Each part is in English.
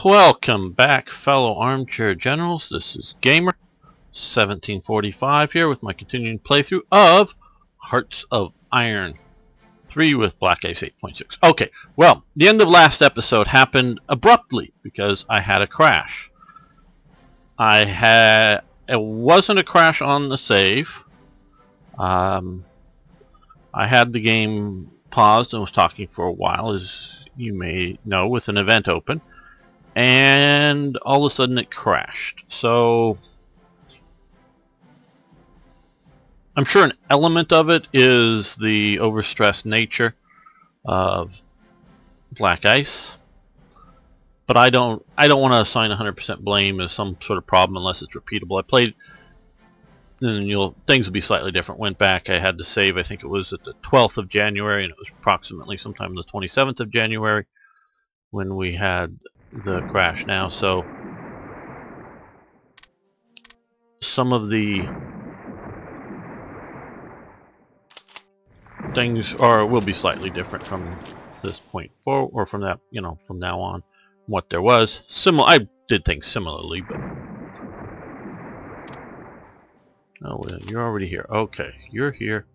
Welcome back, fellow armchair generals. This is Gamer 1745 here with my continuing playthrough of Hearts of Iron 3 with Black Ice 8.6. Okay, well, the end of last episode happened abruptly because I had a crash. It wasn't a crash on the save. I had the game paused and was talking for a while, as you may know, with an event open. And all of a sudden it crashed. So I'm sure an element of it is the overstressed nature of Black Ice, but I don't want to assign 100% blame as some sort of problem unless it's repeatable. I played, and things will be slightly different. Went back, I had to save, I think it was at the 12th of January, and it was approximately sometime the 27th of January when we had the crash now. So some of the things will be slightly different from this point forward, or from that, from now on, what there was. I did things similarly, but oh, well, you're already here. Okay, you're here.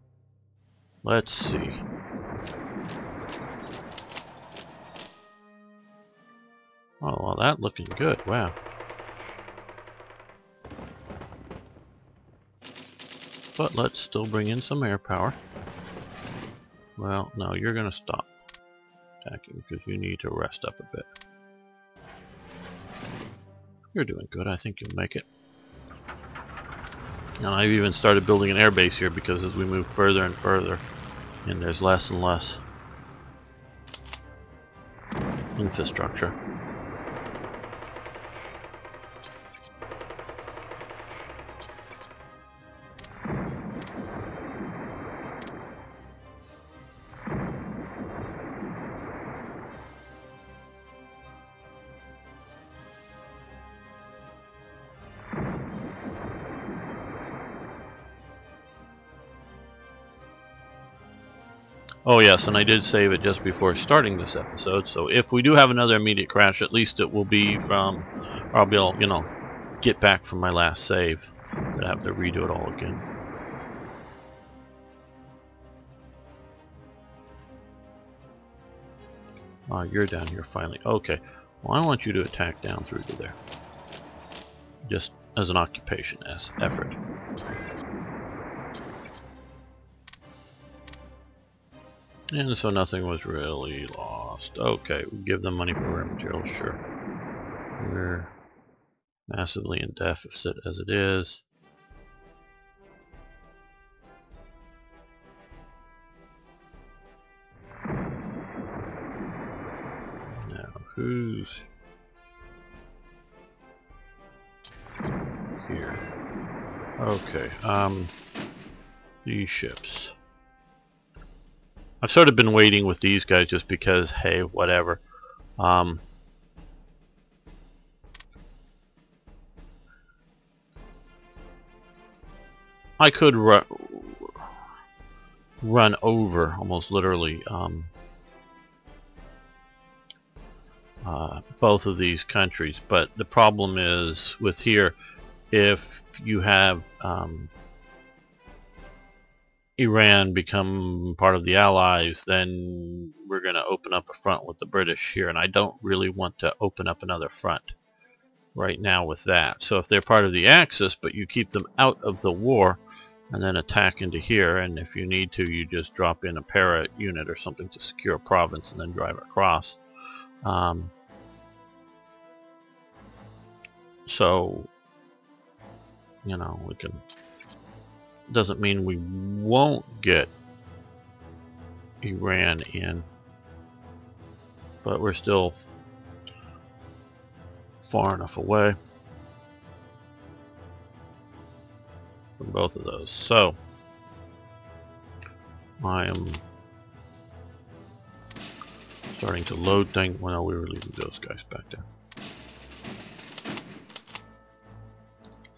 Let's see. Oh, well, that looking good. Wow. But let's still bring in some air power. Well, no, you're going to stop attacking because you need to rest up a bit. You're doing good. I think you'll make it. And I've even started building an air base here because as we move further and further, and there's less and less infrastructure. Oh yes, and I did save it just before starting this episode, so if we do have another immediate crash, at least it will be from, or I'll be able, get back from my last save. I'd have to redo it all again. Oh, you're down here finally. Okay, well I want you to attack down through to there. Just as an occupation, as effort. And so nothing was really lost. Okay, we give them money for rare materials, sure. We're massively in deficit as it is. Now, who's here? Okay, these ships. I've sort of been waiting with these guys just because, hey, whatever. I could run over, almost literally, both of these countries, but the problem is with here, if you have Iran become part of the Allies, then we're going to open up a front with the British here, and I don't really want to open up another front right now with that. So if they're part of the Axis, but you keep them out of the war, and then attack into here, and if you need to, you just drop in a para unit or something to secure a province and then drive across. So, we can... Doesn't mean we won't get Iran in, but we're still far enough away from both of those. So I am starting to load things. Well, we were leaving those guys back there.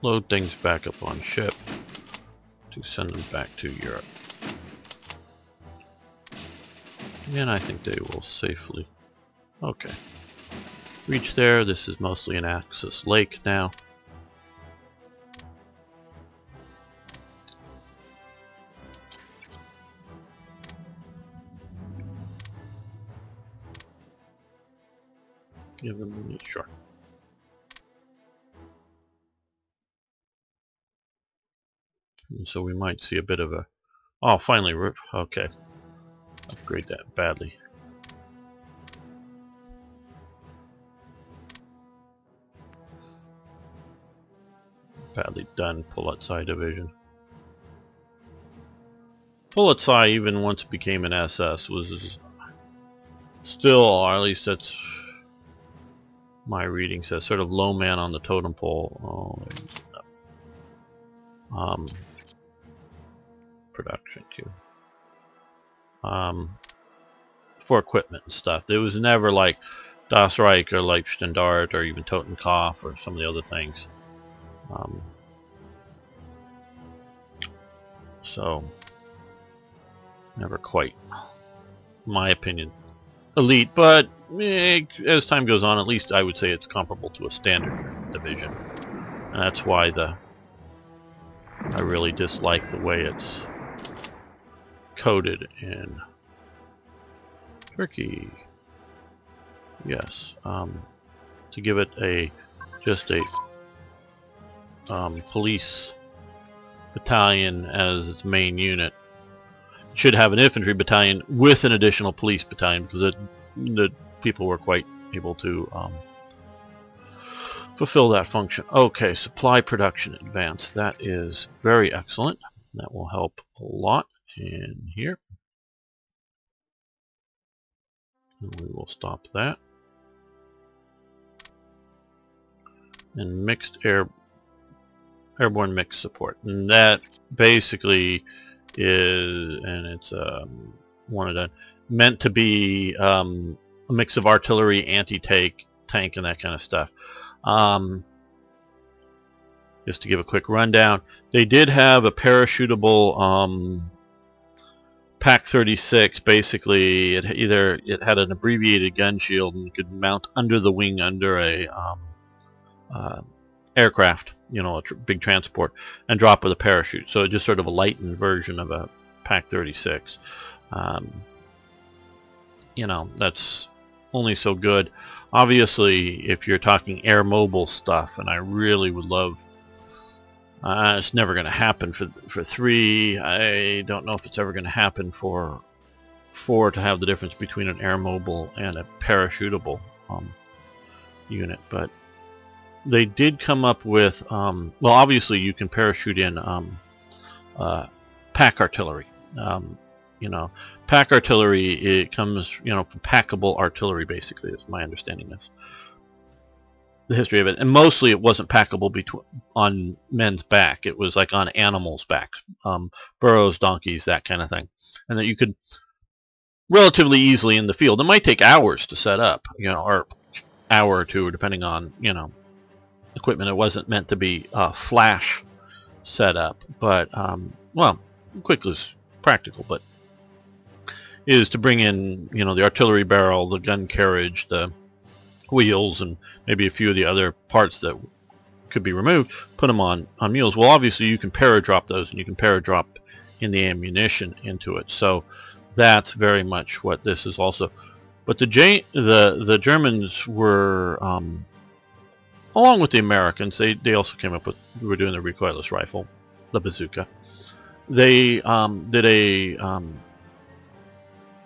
Load things back up on ship to send them back to Europe. And I think they will safely... Okay. reach there. This is mostly an Axis lake now. Give them sure. And so we might see a bit of a... Oh, finally, okay. Upgrade that badly. Badly done, Politsai division. Politsai, even once it became an SS, was still, or at least that's my reading says, sort of low man on the totem pole. Oh, production too. For equipment and stuff. There was never like Das Reich or Leibstandart or even Totenkopf or some of the other things. So never quite, in my opinion, elite, but as time goes on, at least I would say it's comparable to a standard division, and that's why I really dislike the way it's coded in Turkey. Yes, to give it just a police battalion as its main unit. It should have an infantry battalion with an additional police battalion, because the people were quite able to fulfill that function. Okay, supply production advance. That is very excellent. That will help a lot in here. And we will stop that. And mixed airborne mixed support, and that basically is, and it's meant to be a mix of artillery, anti-tank, tank, and that kind of stuff. Just to give a quick rundown, they did have a parachutable PaK-36. Basically, it had an abbreviated gun shield and you could mount under the wing under a aircraft, you know, a big transport, and drop with a parachute. So just sort of a lightened version of a PaK-36. You know, that's only so good. Obviously, if you're talking air mobile stuff, and I really would love, it's never going to happen for 3. I don't know if it's ever going to happen for 4 to have the difference between an air mobile and a parachutable unit, but they did come up with, well, obviously you can parachute in PaK artillery. You know, PaK artillery, it comes, you know, from packable artillery, basically, is my understanding of the history of it. And mostly it wasn't packable on men's back. It was like on animals' backs, burros, donkeys, that kind of thing. And that you could relatively easily in the field. It might take hours to set up, you know, or hour or two, depending on, you know, equipment. It wasn't meant to be flash setup, but well, quick is practical, but is to bring in, you know, the artillery barrel, the gun carriage, the wheels, and maybe a few of the other parts that could be removed, put them on mules. Well, obviously you can paradrop those, and you can paradrop in the ammunition into it. So that's very much what this is also. But the Germans were, along with the Americans, they also came up with, we were doing the recoilless rifle, the bazooka. They did a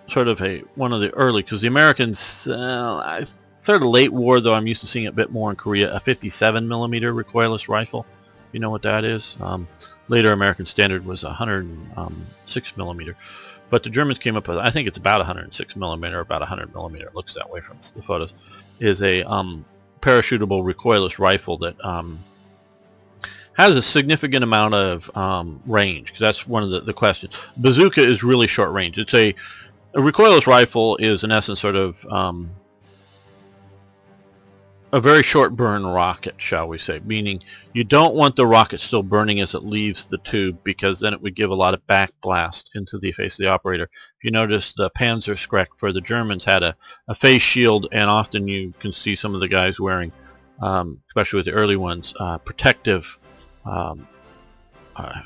sort of one of the early, because the Americans, sort of late war though, I'm used to seeing it a bit more in Korea, a 57mm recoilless rifle. You know what that is? Later American standard was 106mm. But the Germans came up with, I think it's about 106mm or about 100mm, it looks that way from the photos, is a parachutable recoilless rifle that has a significant amount of range, because that's one of the questions. Bazooka is really short range. It's a recoilless rifle is in essence sort of a very short burn rocket, shall we say, meaning you don't want the rocket still burning as it leaves the tube, because then it would give a lot of backblast into the face of the operator. If you notice, the Panzerschreck for the Germans had a face shield, and often you can see some of the guys wearing, especially with the early ones, protective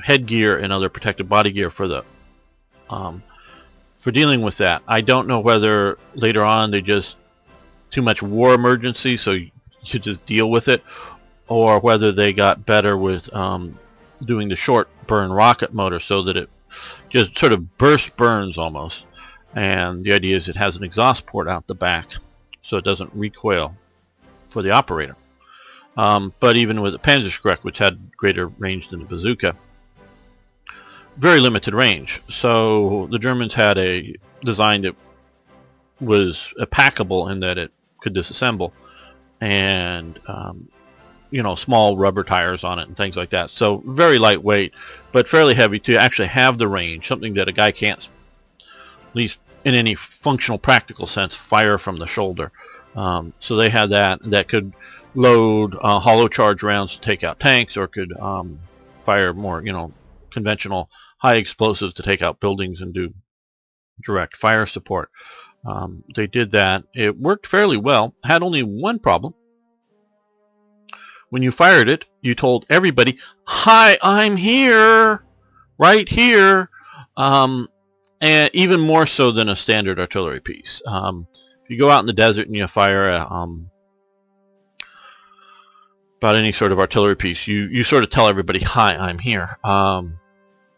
headgear and other protective body gear for the for dealing with that. I don't know whether later on they just too much war emergency, so you just deal with it, or whether they got better with doing the short burn rocket motor so that it just sort of burst burns almost, and the idea is it has an exhaust port out the back so it doesn't recoil for the operator. But even with the Panzerschreck, which had greater range than the bazooka, very limited range. So the Germans had a design that was packable in that it could disassemble, and you know, small rubber tires on it and things like that. So very lightweight, but fairly heavy to actually have the range, something that a guy can't, at least in any functional practical sense, fire from the shoulder. So they had that could load hollow charge rounds to take out tanks, or could fire more, you know, conventional high explosives to take out buildings and do direct fire support. They did that. It worked fairly well. Had only one problem. When you fired it, you told everybody, "Hi, I'm here, right here," and even more so than a standard artillery piece. If you go out in the desert and you fire about any sort of artillery piece, you sort of tell everybody, "Hi, I'm here,"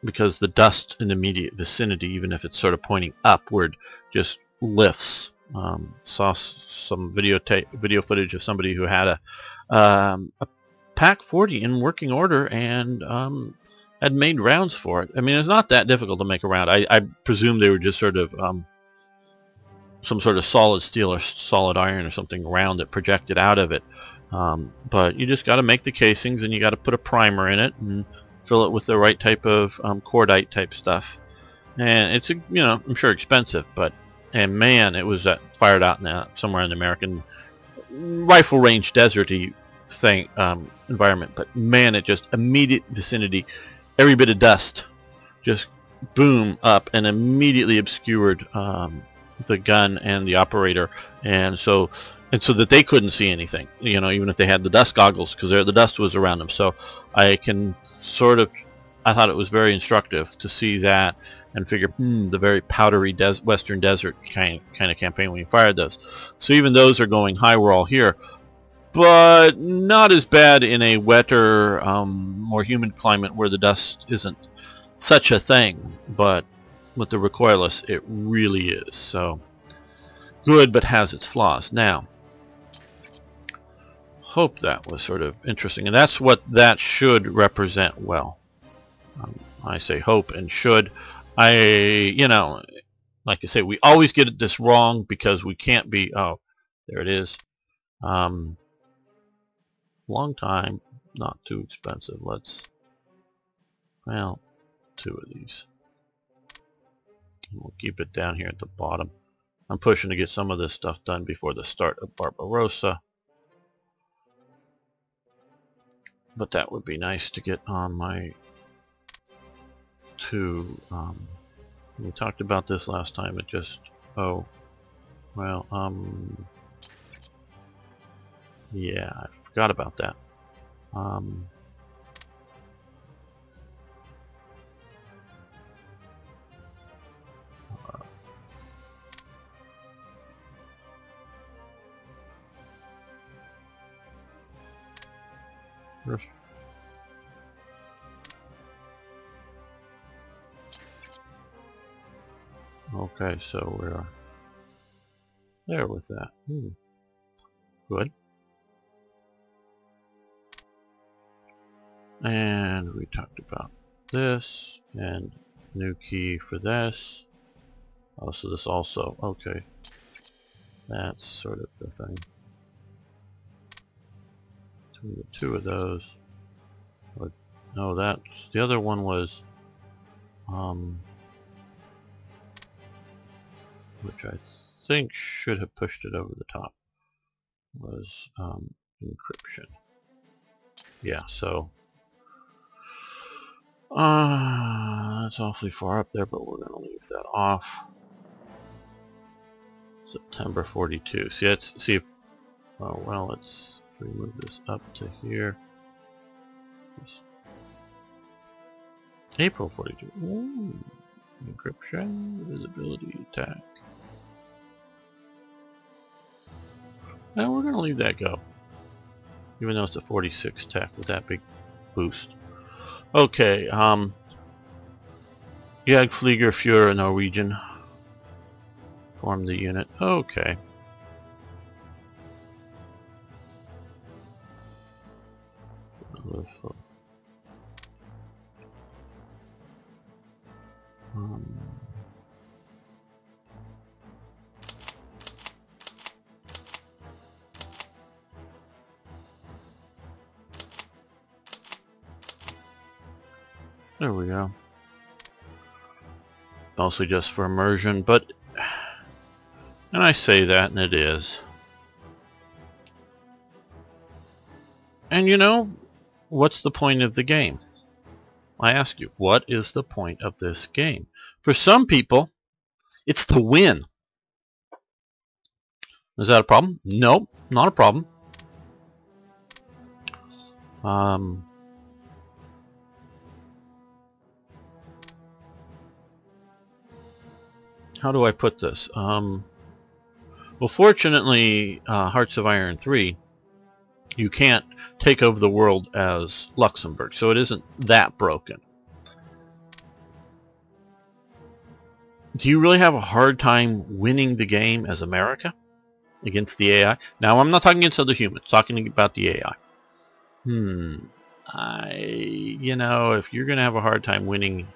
because the dust in the immediate vicinity, even if it's sort of pointing upward, just lifts. Saw some video footage of somebody who had a Pak 40 in working order and had made rounds for it. I mean, it's not that difficult to make a round. I presume they were just sort of some sort of solid steel or solid iron or something round that projected out of it. But you just got to make the casings, and you got to put a primer in it and fill it with the right type of cordite type stuff. And it's, you know, I'm sure expensive, but, and man, it was fired out in somewhere in the American rifle range deserty thing environment. But man, it just immediate vicinity, every bit of dust just boom up and immediately obscured the gun and the operator, and so that they couldn't see anything, you know, even if they had the dust goggles, because the dust was around them. So I thought it was very instructive to see that and figure, the very powdery western desert kind of campaign when you fired those. So even those are going high. We're all here, but not as bad in a wetter, more humid climate where the dust isn't such a thing. But with the recoilless, it really is. So good, but has its flaws. Now, hope that was sort of interesting, and that's what that should represent well. I say hope and should. You know, like I say, we always get this wrong because we can't be, oh, there it is. Long time, not too expensive. Let's, well, 2 of these. We'll keep it down here at the bottom. I'm pushing to get some of this stuff done before the start of Barbarossa. But that would be nice to get on my 2. We talked about this last time. It just, oh, well, yeah, I forgot about that. First. Okay, so we're there with that. Good. And we talked about this, and new key for this. Oh, so this also, okay. That's sort of the thing. The 2 of those. But no, that's the other one was which I think should have pushed it over the top. was encryption. Yeah, so that's awfully far up there, but we're going to leave that off. September 42. See, let's see if, oh, well, let's move this up to here. April 42. Ooh, encryption, visibility, attack. Now we're going to leave that go, even though it's a 46 tech with that big boost. Okay, Jagdflieger Führer Norwegian. Form the unit. Okay. There we go. Mostly just for immersion, but, and I say that, and it is. And you know, what's the point of the game? I ask you, what is the point of this game? For some people, it's to win. Is that a problem? Nope, not a problem. How do I put this? Well, fortunately, Hearts of Iron 3, you can't take over the world as Luxembourg, so it isn't that broken. Do you really have a hard time winning the game as America against the AI? Now, I'm not talking against other humans, talking about the AI. You know, if you're going to have a hard time winning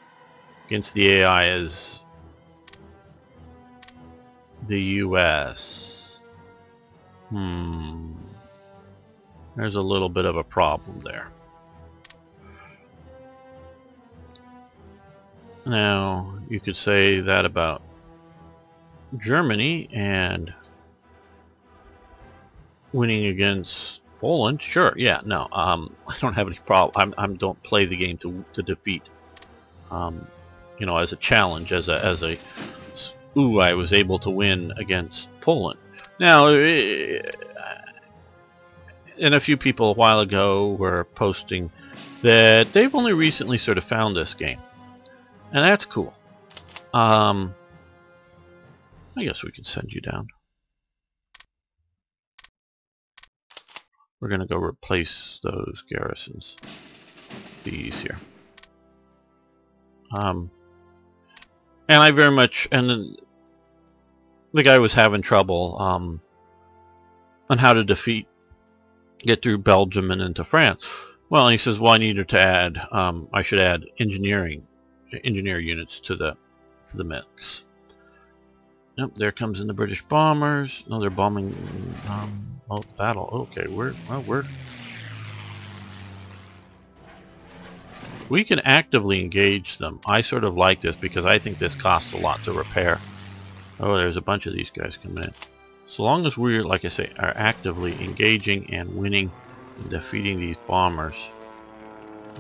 against the AI as the US, there's a little bit of a problem there. Now, you could say that about Germany and winning against Poland. Sure, yeah, no, I don't have any problem. I don't play the game to defeat, you know, as a challenge, as a ooh, I was able to win against Poland. Now, and a few people a while ago were posting that they've only recently sort of found this game. And that's cool. I guess we can send you down. We're going to go replace those garrisons. Be easier. And I very much, and the guy was having trouble on how to get through Belgium and into France. Well, he says, well, I needed to add, I should add engineer units to the mix. Yep, there comes in the British bombers. No, they're bombing. Oh, battle. Okay, we can actively engage them. I sort of like this because I think this costs a lot to repair. Oh, there's a bunch of these guys coming in. So long as we're, like I say, are actively engaging and winning and defeating these bombers,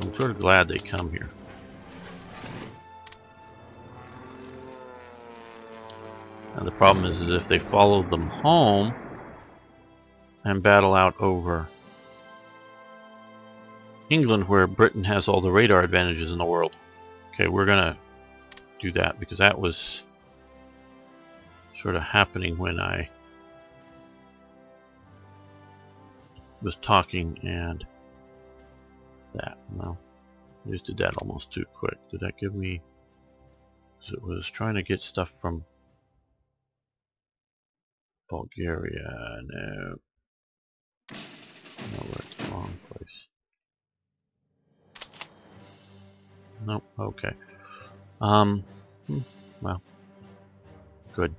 I'm sort of glad they come here. And the problem is if they follow them home and battle out over England, where Britain has all the radar advantages in the world. Okay, we're gonna do that because that was sort of happening when I was talking, and that, no, I just did that almost too quick. Did that give me, because it was trying to get stuff from Bulgaria. No, we're at the wrong place. Nope, okay. Well, good.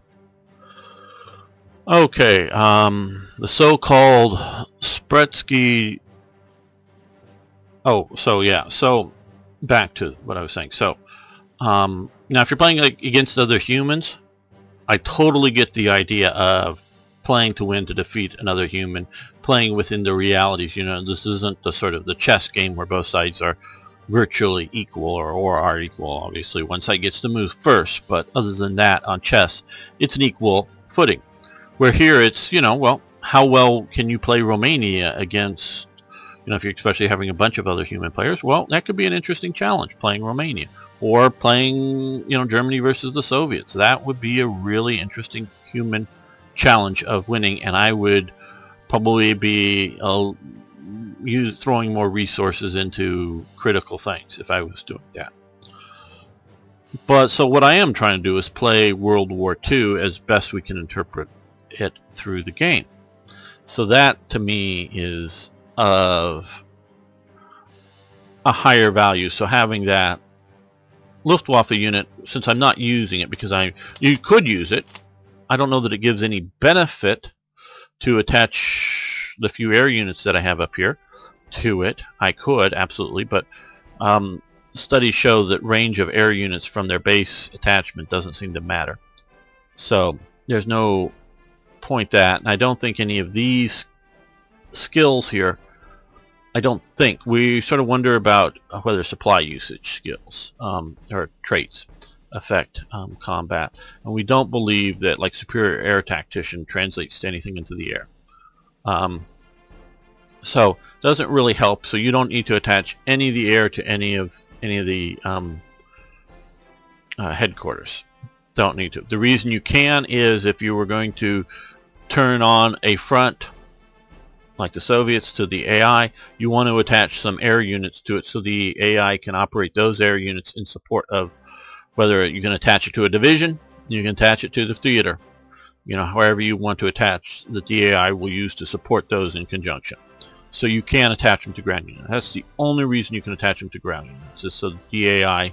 Okay, the so-called Spretsky... Oh, so yeah, so back to what I was saying. So, now if you're playing against other humans, I totally get the idea of playing to win, to defeat another human, playing within the realities. You know, this isn't the sort of the chess game where both sides are virtually equal or are equal. Obviously, one side gets to move first, but other than that, on chess, it's an equal footing. Where here it's, you know, well, how well can you play Romania against, you know, if you're especially having a bunch of other human players? Well, that could be an interesting challenge, playing Romania. Or playing, you know, Germany versus the Soviets. That would be a really interesting human challenge of winning, and I would probably be throwing more resources into critical things if I was doing that. But so what I am trying to do is play World War II as best we can interpret it through the game. So that to me is of a higher value. So having that Luftwaffe unit, since I'm not using it, because you could use it, I don't know that it gives any benefit to attach the few air units that I have up here to it. I could, absolutely, but studies show that range of air units from their base attachment doesn't seem to matter. So there's no point that, and I don't think any of these skills here, I don't think, we sort of wonder about whether supply usage skills or traits affect combat, and we don't believe that like superior air tactician translates to anything into the air. So it doesn't really help. So you don't need to attach any of the air to any of the headquarters. Don't need to. The reason you can is if you were going to turn on a front like the Soviets to the AI, you want to attach some air units to it so the AI can operate those air units in support of, whether you can attach it to a division, you can attach it to the theater, you know, however you want to attach, that the AI will use to support those in conjunction. So you can attach them to ground units. That's the only reason you can attach them to ground units, is so the AI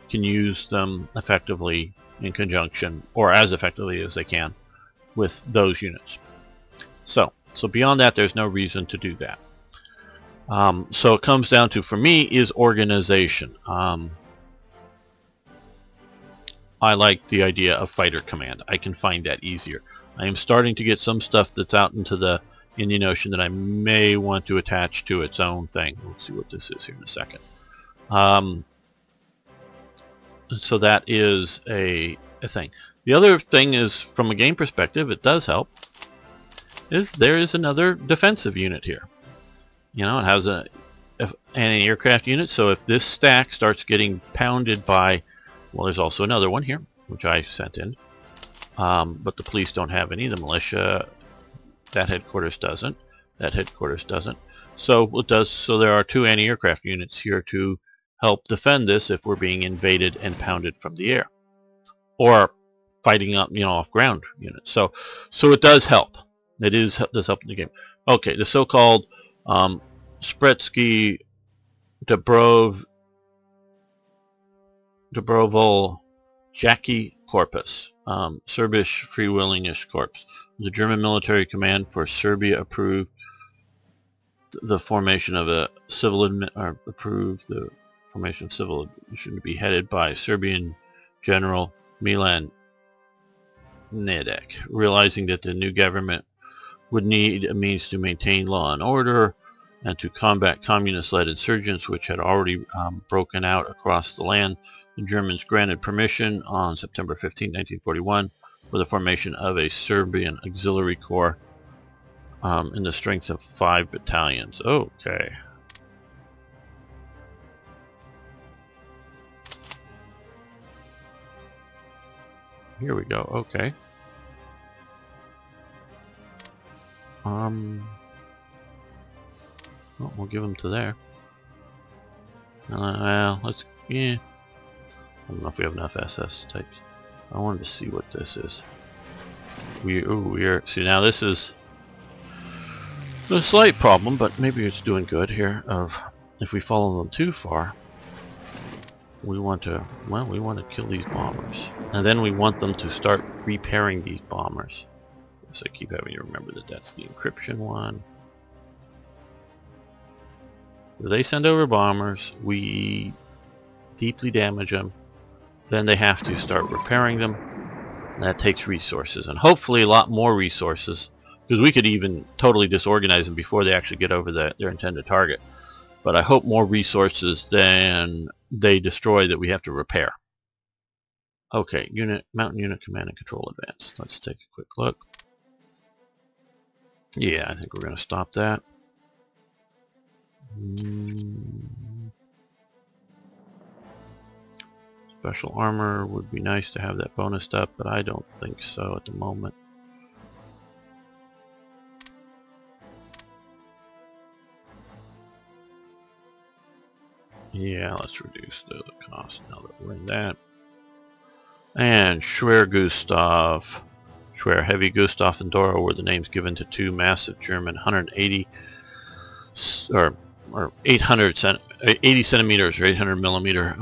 can use them effectively in conjunction, or as effectively as they can, with those units. So beyond that, there's no reason to do that. So it comes down to, for me, is organization. I like the idea of fighter command. I can find that easier. I am starting to get some stuff that's out into the Indian Ocean that I may want to attach to its own thing. We'll see what this is here in a second. So that is a thing. The other thing is, from a game perspective, it does help, is there is another defensive unit here. You know, it has an anti-aircraft unit, so if this stack starts getting pounded by, well, there's also another one here, which I sent in, but the police don't have any. The militia, that headquarters doesn't. That headquarters doesn't. So it does. So there are two anti-aircraft units here to help defend this if we're being invaded and pounded from the air, or fighting up, you know, off-ground units. So it does help. It does help in the game. Okay, the so-called Spretsky Dobrovoljaci Korpus, Serbish Freewillingish Corps. The German military command for Serbia approved the formation of a civil approved the formation of civil administration to be headed by Serbian General Milan Nedek, realizing that the new government would need a means to maintain law and order and to combat communist-led insurgents which had already broken out across the land. The Germans granted permission on September 15, 1941 for the formation of a Serbian auxiliary corps in the strength of 5 battalions. Okay. Here we go. Okay. Well, we'll give them to there. Well, let's, yeah. I don't know if we have enough SS types. I wanted to see what this is. We're, see, now this is a slight problem, but maybe it's doing good here, of if we follow them too far, we want to, well, we want to kill these bombers. And then we want them to start repairing these bombers. So I keep having to remember that that's the encryption one. They send over bombers, we deeply damage them, then they have to start repairing them. That takes resources, and hopefully a lot more resources because we could even totally disorganize them before they actually get over their intended target. But I hope more resources than they destroy that we have to repair. Okay, mountain unit command and control advance. Let's take a quick look. Yeah, I think we're going to stop that. Special armor would be nice to have that bonused up, but I don't think so at the moment. Yeah, let's reduce the cost now that we're in that. And Schwer Gustav. Schwer Heavy Gustav and Dora were the names given to two massive German 180 or 80 centimeters or 800 millimeter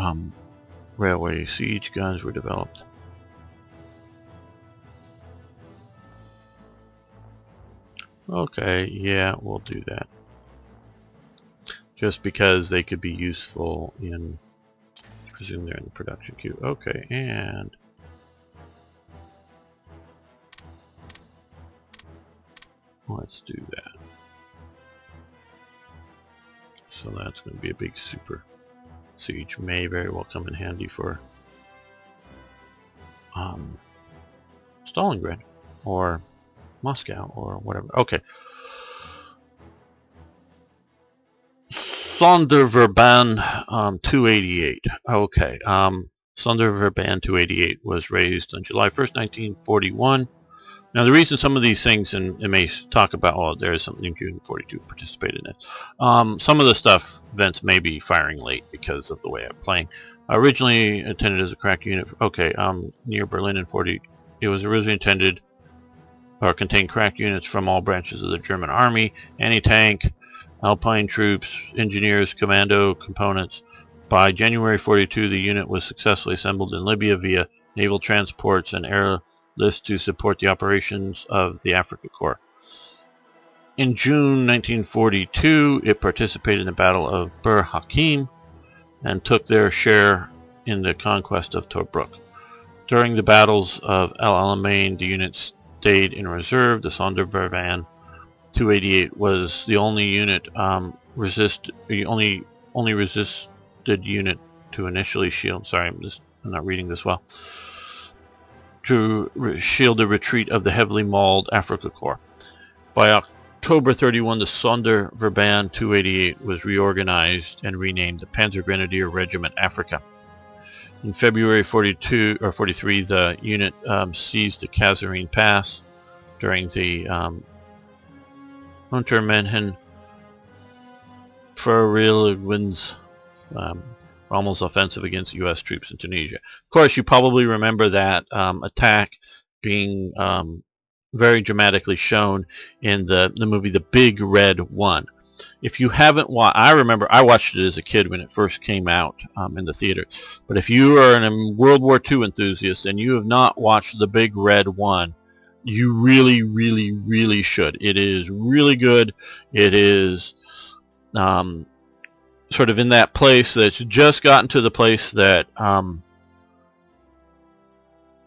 railway siege guns were developed. Okay, yeah, we'll do that. Just because they could be useful in, I presume they're in the production queue. Okay, and let's do that. So that's going to be a big super siege. May very well come in handy for Stalingrad or Moscow or whatever. Okay. Sonderverband 288. Okay. Sonderverband 288 was raised on July 1st, 1941. Now the reason some of these things, and it may talk about, oh, there is something in June 42 participated in it. Some of the stuff, events may be firing late because of the way I'm playing. Originally intended as a crack unit, okay, near Berlin in 40, it was originally intended or contained crack units from all branches of the German army, anti-tank, Alpine troops, engineers, commando components. By January 42, the unit was successfully assembled in Libya via naval transports and airlift to support the operations of the Afrika Korps. In June 1942, it participated in the Battle of Bir Hakeim and took their share in the conquest of Tobruk. During the battles of El Alamein, the unit stayed in reserve. The Sonderverband 288 was the only unit resisted unit to initially shield. Sorry, I'm not reading this well. To shield the retreat of the heavily mauled Afrika Korps. By October 31, the Sonderverband 288 was reorganized and renamed the Panzer Grenadier Regiment Africa. In February 42 or 43, the unit seized the Kasserine Pass during the Untermenhen Verwilligungswinds Rommel's offensive against U.S. troops in Tunisia. Of course, you probably remember that attack being very dramatically shown in the movie The Big Red One. If you haven't watched, I remember I watched it as a kid when it first came out in the theaters. But if you are a World War II enthusiast and you have not watched The Big Red One, you really, really, really should. It is really good. It is sort of in that place that's just gotten to the place that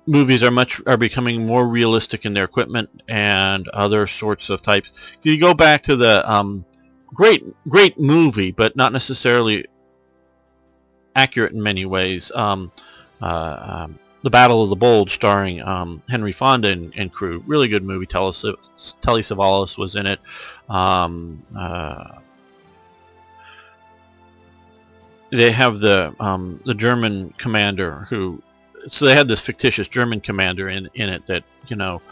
movies are becoming more realistic in their equipment and other sorts of types. You go back to the great movie, but not necessarily accurate in many ways. The Battle of the Bulge, starring Henry Fonda and crew. Really good movie. Telly Savalas was in it. They have the German commander who, so they had this fictitious German commander in it that, you know,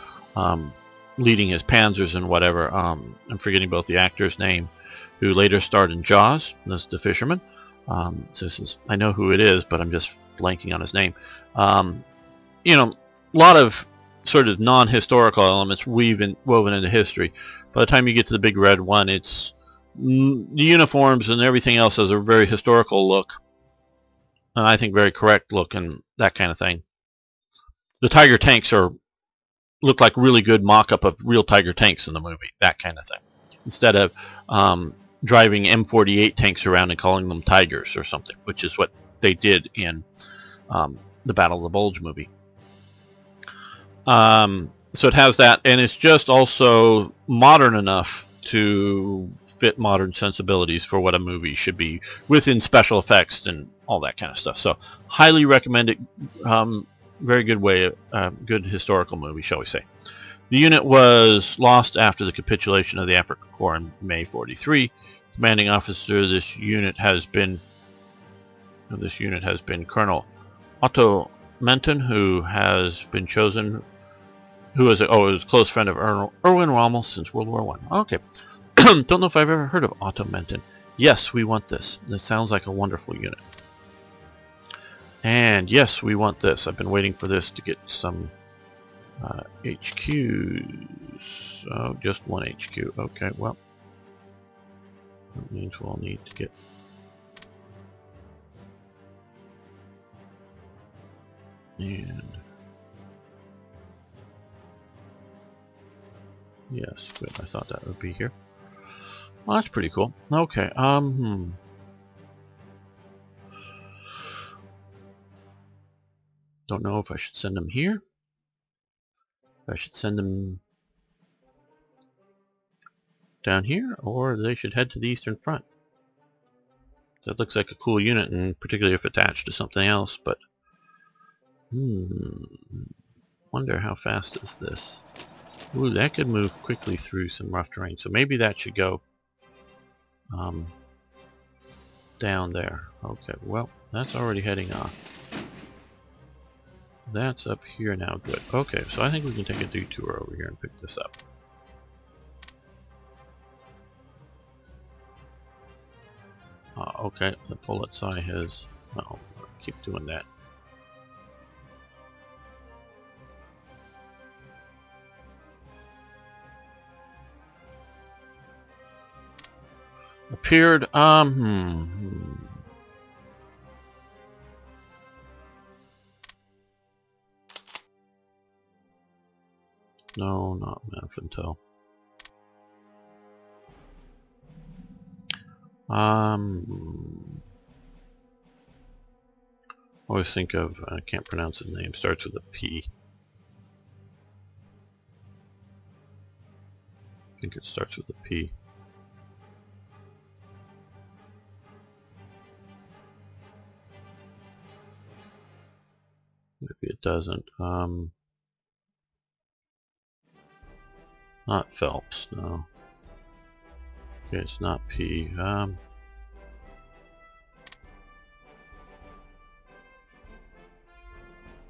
leading his panzers and whatever. I'm forgetting both the actor's name, who later starred in Jaws. That's the fisherman. I know who it is, but I'm just blanking on his name. You know, a lot of sort of non-historical elements woven into history. By the time you get to The Big Red One, it's the uniforms and everything else has a very historical look, and I think very correct look and that kind of thing. The Tiger tanks look like really good mock-up of real Tiger tanks in the movie, that kind of thing, instead of driving M48 tanks around and calling them Tigers or something, which is what they did in the Battle of the Bulge movie. So it has that, and it's just also modern enough to fit modern sensibilities for what a movie should be within special effects and all that kind of stuff. So highly recommend it. Very good way, good historical movie, shall we say. The unit was lost after the capitulation of the Afrika Korps in May 43. Commanding officer of this unit has been Colonel Otto Menton, who has been chosen, who is a close friend of Erwin Rommel since World War I. Okay. Don't know if I've ever heard of Otto Menton. Yes, we want this. This sounds like a wonderful unit. And yes, we want this. I've been waiting for this to get some HQs. Oh, just one HQ. Okay, well, that means we'll need to get... And... yes, good. I thought that would be here. Well, that's pretty cool. Okay, Don't know if I should send them here. If I should send them down here, or they should head to the Eastern Front. That looks like a cool unit, and particularly if attached to something else, but... wonder how fast is this? Ooh, that could move quickly through some rough terrain, so maybe that should go down there. Okay, well, that's already heading off. That's up here now, good. Okay, so I think we can take a detour over here and pick this up. Okay, the Polizei has... oh, keep doing that. Appeared, No, not Manfintel. Always think of, I can't pronounce his name, starts with a P. I think it starts with a P. Maybe it doesn't. Not Phelps, no. Okay, it's not P. I'll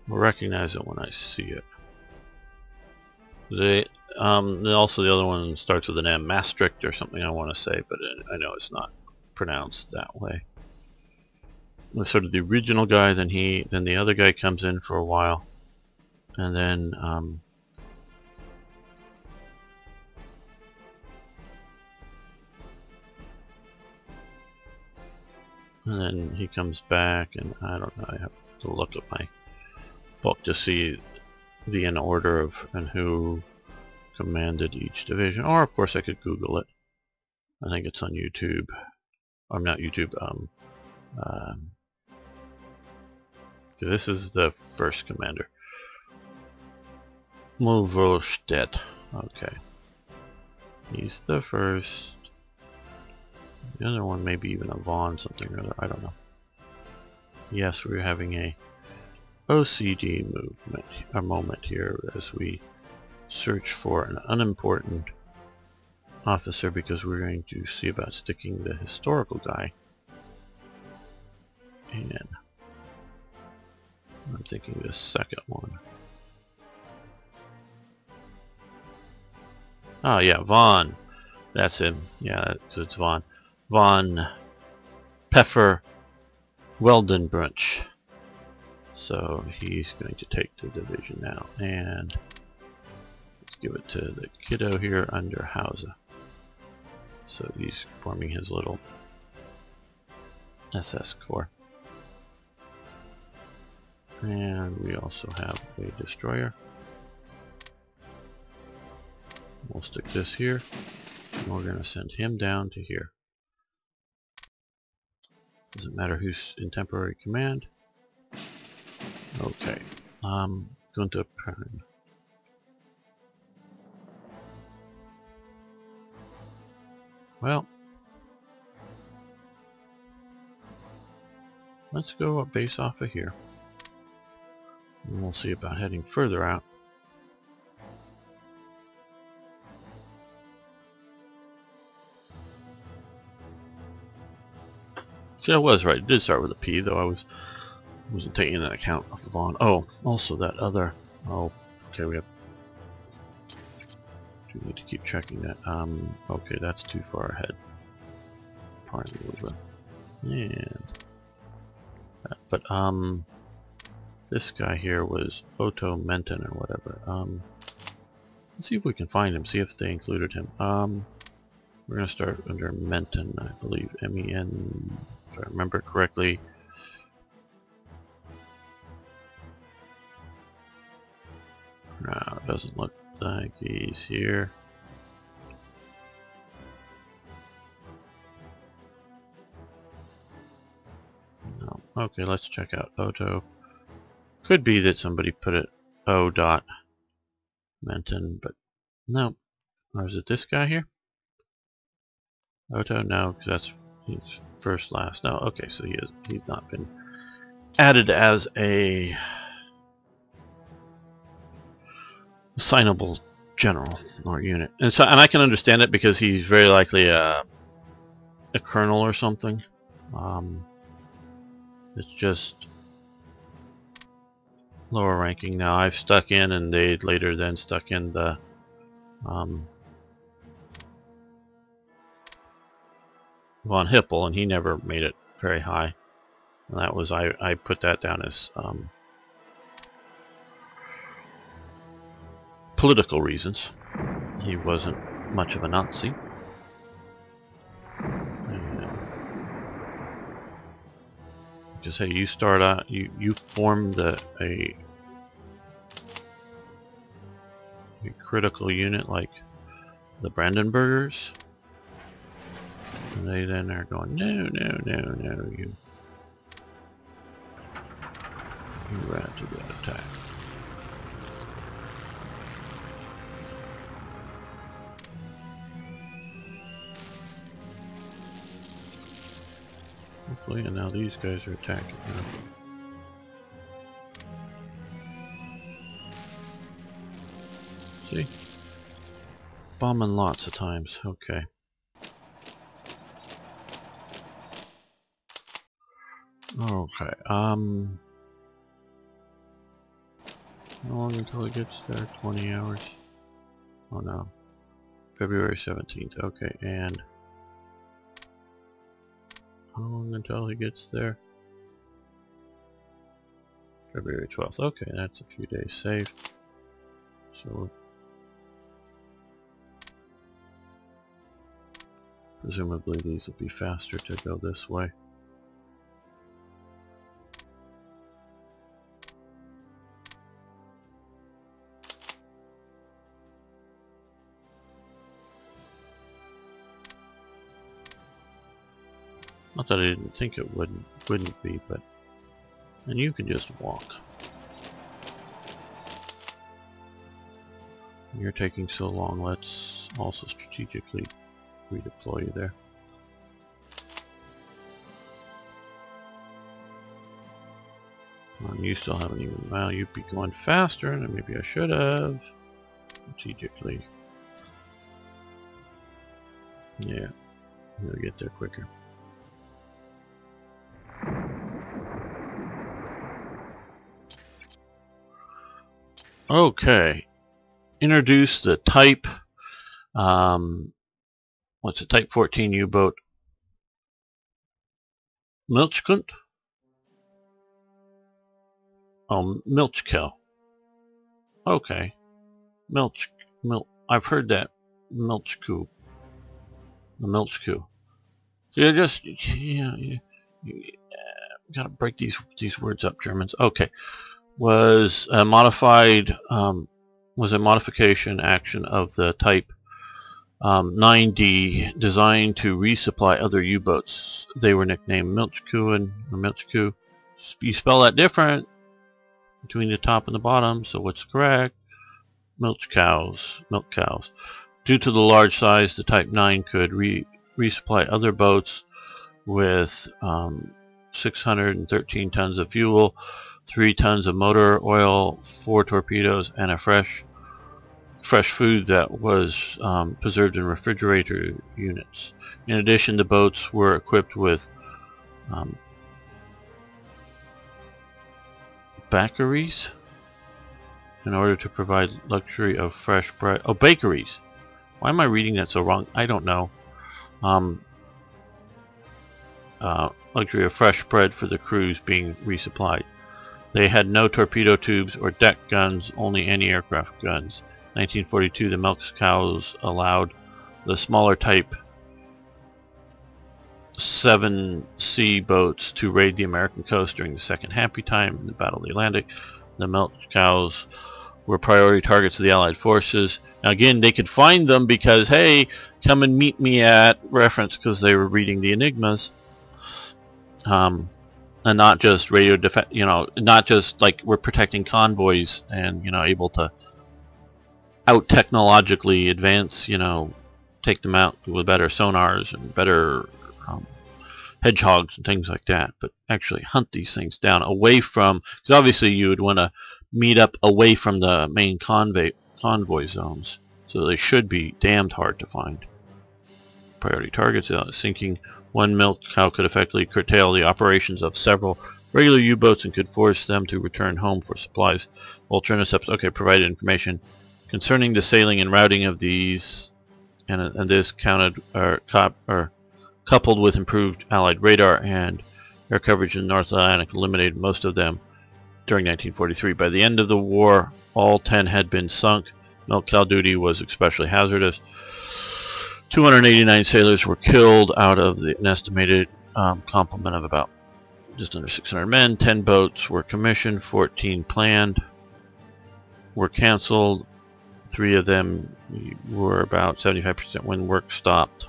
recognize it when I see it. Also the other one starts with an M, Maastricht or something I want to say, but I know it's not pronounced that way. Sort of the original guy, then the other guy comes in for a while, and then he comes back, and I don't know, I have to look at my book to see the in order of and who commanded each division, or of course I could Google it. I think it's on YouTube. I'm not YouTube. This is the first commander, Mulvostedt. Okay, he's the first. The other one maybe even a Vaughn something or other. I don't know. Yes, we're having a OCD moment here as we search for an unimportant officer, because we're going to see about sticking the historical guy. And I'm thinking the second one. Oh yeah, Vaughn. That's him. Yeah, it's Vaughn. Von Pfeffer Weldenbrunch. So he's going to take the division now, and let's give it to the kiddo here under Hause. So he's forming his little SS Corps. And we also have a destroyer. We'll stick this here, and we're going to send him down to here. Doesn't matter who's in temporary command. Okay, Gunther Pern. Well, let's go up base off of here. And we'll see about heading further out. See, I was right. It did start with a P, though I wasn't taking into account of the Vaughn. Oh, also that other. Oh, okay. We need to keep checking that. Okay, that's too far ahead. Pardon me a little bit. And but this guy here was Otto Menton or whatever. Let's see if we can find him. See if they included him. We're gonna start under Menton, I believe. M-E-N, if I remember correctly. No, it doesn't look like he's here. No. Okay, let's check out Otto. Could be that somebody put it O. Menton, but no. Or is it this guy here? Otto? No, because he's first last. No, okay, so he's not been added as a assignable general or unit. And I can understand it because he's very likely a colonel or something. It's just lower ranking. Now I've stuck in, and they later then stuck in the von Hippel, and he never made it very high. And that was I put that down as political reasons. He wasn't much of a Nazi. Because hey, you start out, you formed a critical unit like the Brandenburgers, and they then are going, no, you ran to the attack. Hopefully, and now these guys are attacking now. See? Bombing lots of times. Okay. Okay, how long until it gets there? 20 hours? Oh no. February 17th, okay, and how long until he gets there? February 12th, okay, that's a few days saved. So, presumably these will be faster to go this way. Not that I didn't think it wouldn't be, but and you can just walk. You're taking so long, let's also strategically redeploy you there. You still haven't even, well, you'd be going faster, and maybe I should have strategically. Yeah, you'll get there quicker. Okay, introduce the Type, what's it, Type 14 U-boat, Milchkund? Oh, Milchkel. Okay, I've heard that, Milchku, the Milchku. So you just, you gotta break these words up, Germans. Okay. Was a modified was a modification action of the Type 9D designed to resupply other U-boats. They were nicknamed Milchkuhen or Milchku. You spell that different between the top and the bottom, so what's correct? Milk cows. Due to the large size, the Type 9 could resupply other boats with 613 tons of fuel, 3 tons of motor oil, 4 torpedoes, and a fresh food that was preserved in refrigerator units. In addition, the boats were equipped with bakeries in order to provide luxury of fresh bread. Oh, bakeries! Why am I reading that so wrong? I don't know. Luxury of fresh bread for the crews being resupplied. They had no torpedo tubes or deck guns, only anti-aircraft guns. 1942, the milk cows allowed the smaller type 7C boats to raid the American coast during the Second Happy Time in the Battle of the Atlantic. The milk cows were priority targets of the Allied forces. Now again, they could find them because, hey, come and meet me at reference, because they were reading the Enigmas. And not just radio defense, you know, not just like we're protecting convoys and, you know, able to out technologically advance, you know, take them out with better sonars and better hedgehogs and things like that, but actually hunt these things down away from, because obviously you would want to meet up away from the main convoy zones, so they should be damned hard to find. Priority targets. Sinking one milk cow could effectively curtail the operations of several regular U-boats and could force them to return home for supplies. Ultra intercepts, okay, provided information concerning the sailing and routing of these, and this counted coupled with improved Allied radar and air coverage in the North Atlantic, eliminated most of them during 1943. By the end of the war, all 10 had been sunk. Milk cow duty was especially hazardous. 289 sailors were killed out of an estimated complement of about just under 600 men. 10 boats were commissioned, 14 planned, were canceled. 3 of them were about 75% when work stopped.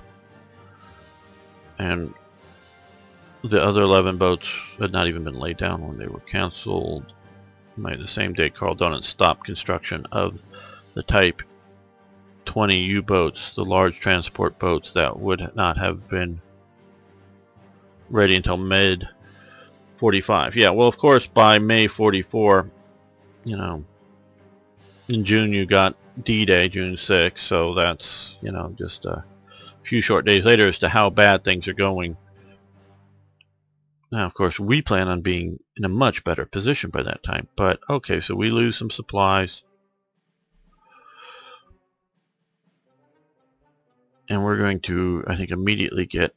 And the other 11 boats had not even been laid down when they were canceled. The same day, Carl Donnan stopped construction of the Type 20 U-boats, the large transport boats that would not have been ready until mid-45. Yeah, well, of course, by May 44, you know, in June you got D-Day, June 6th, so that's, you know, just a few short days later as to how bad things are going. Now, of course, we plan on being in a much better position by that time, but okay, so we lose some supplies. And we're going to, I think, immediately get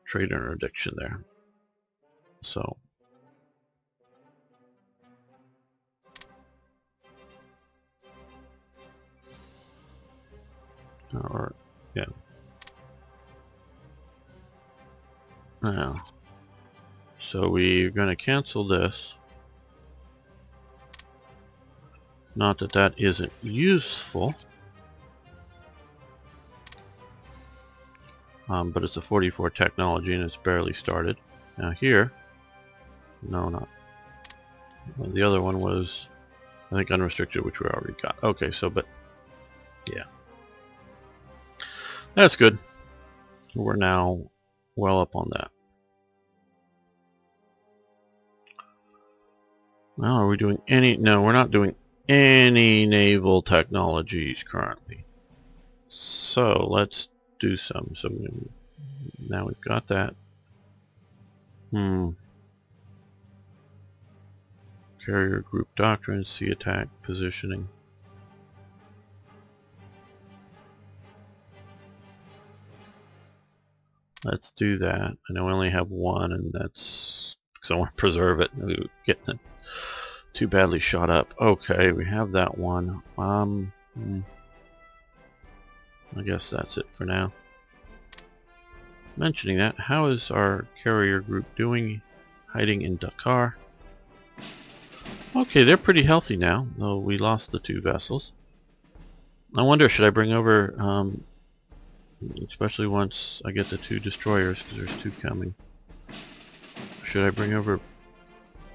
trade interdiction there. So or yeah. Now, so we're going to cancel this. Not that that isn't useful, but it's a 44 technology and it's barely started. Now here, no, not. Well, the other one was, I think, unrestricted, which we already got. Okay, so, but yeah, that's good. We're now well up on that. Now, are we doing any? No, we're not doing any naval technologies currently. So let's do some. So now we've got that. Carrier group doctrine, sea attack, positioning. Let's do that. I know we only have one, and that's because I want to preserve it. We get too badly shot up. Okay, we have that one. I guess that's it for now. Mentioning that, how is our carrier group doing? Hiding in Dakar. Okay, they're pretty healthy now, though we lost the 2 vessels. I wonder, should I bring over, especially once I get the 2 destroyers, because there's 2 coming. Should I bring over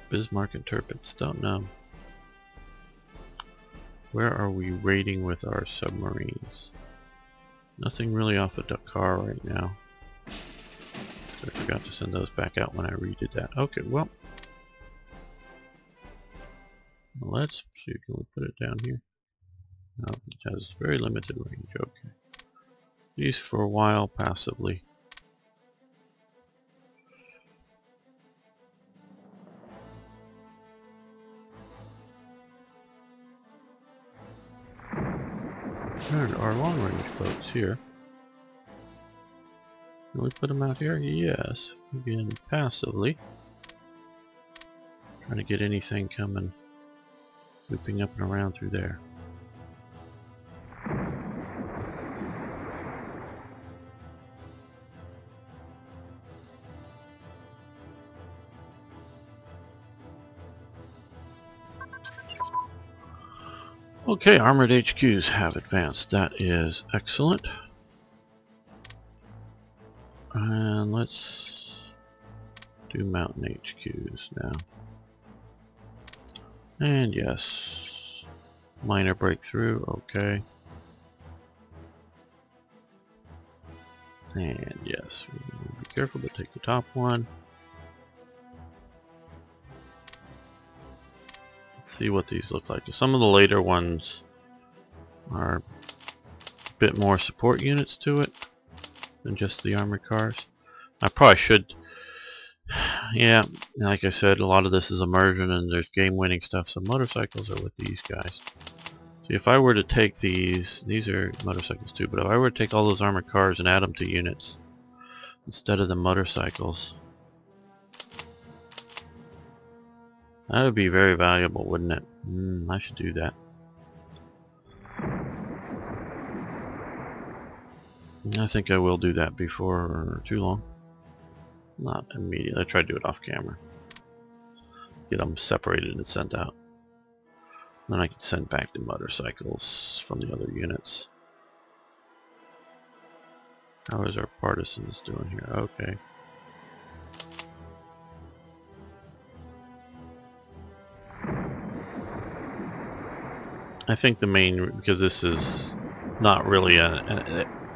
Bismarck and Tirpitz? Don't know. Where are we raiding with our submarines? Nothing really off of Dakar right now. So I forgot to send those back out when I redid that. Okay, well. Let's see, can we put it down here? No, it has very limited range, okay. These for a while, passively. And our long-range boats here. Can we put them out here? Yes. Again, passively. Trying to get anything coming, looping up and around through there. Okay, armored HQs have advanced. That is excellent. And let's do mountain HQs now. And yes, minor breakthrough, okay. And yes, be careful to take the top one. Let's see what these look like. Some of the later ones are a bit more support units to it than just the armored cars. I probably should, yeah, like I said, a lot of this is immersion and there's game winning stuff, so motorcycles are with these guys. See, if I were to take these are motorcycles too, but if I were to take all those armored cars and add them to units instead of the motorcycles, that would be very valuable, wouldn't it? I should do that. I think I will do that before too long. Not immediately. I try to do it off camera. Get them separated and sent out. Then I can send back the motorcycles from the other units. How is our partisans doing here? Okay. I think the main, because this is not really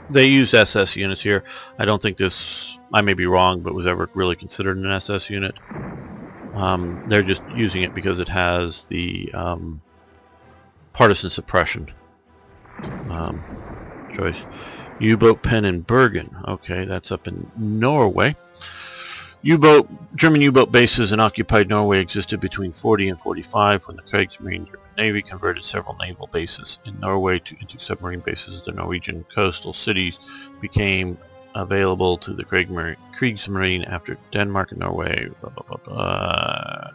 they used SS units here. I don't think this, I may be wrong, but was ever really considered an SS unit. They're just using it because it has the partisan suppression choice. U-boat pen in Bergen. Okay, that's up in Norway. German U-boat bases in occupied Norway existed between 40 and 45 when the Kriegsmarine German Navy converted several naval bases in Norway into submarine bases. The Norwegian coastal cities became available to the Kriegsmarine after Denmark and Norway. Blah, blah, blah, blah.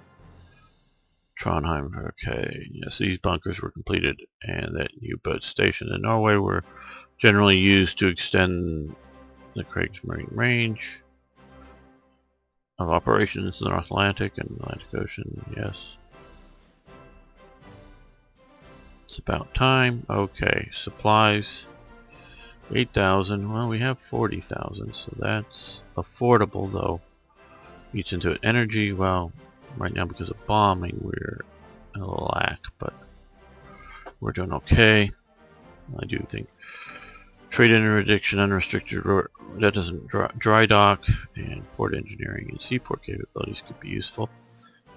Trondheim. Okay, yes, these bunkers were completed, and that U-boat stationed in Norway were generally used to extend the Kriegsmarine range of operations in the North Atlantic and Atlantic Ocean. Yes, it's about time. Okay, supplies 8,000. Well, we have 40,000, so that's affordable, though. Eats into it. Energy, well, right now because of bombing we're in a lack, but we're doing okay. I do think trade interdiction, unrestricted, that doesn't dry dock, and port engineering and seaport capabilities could be useful.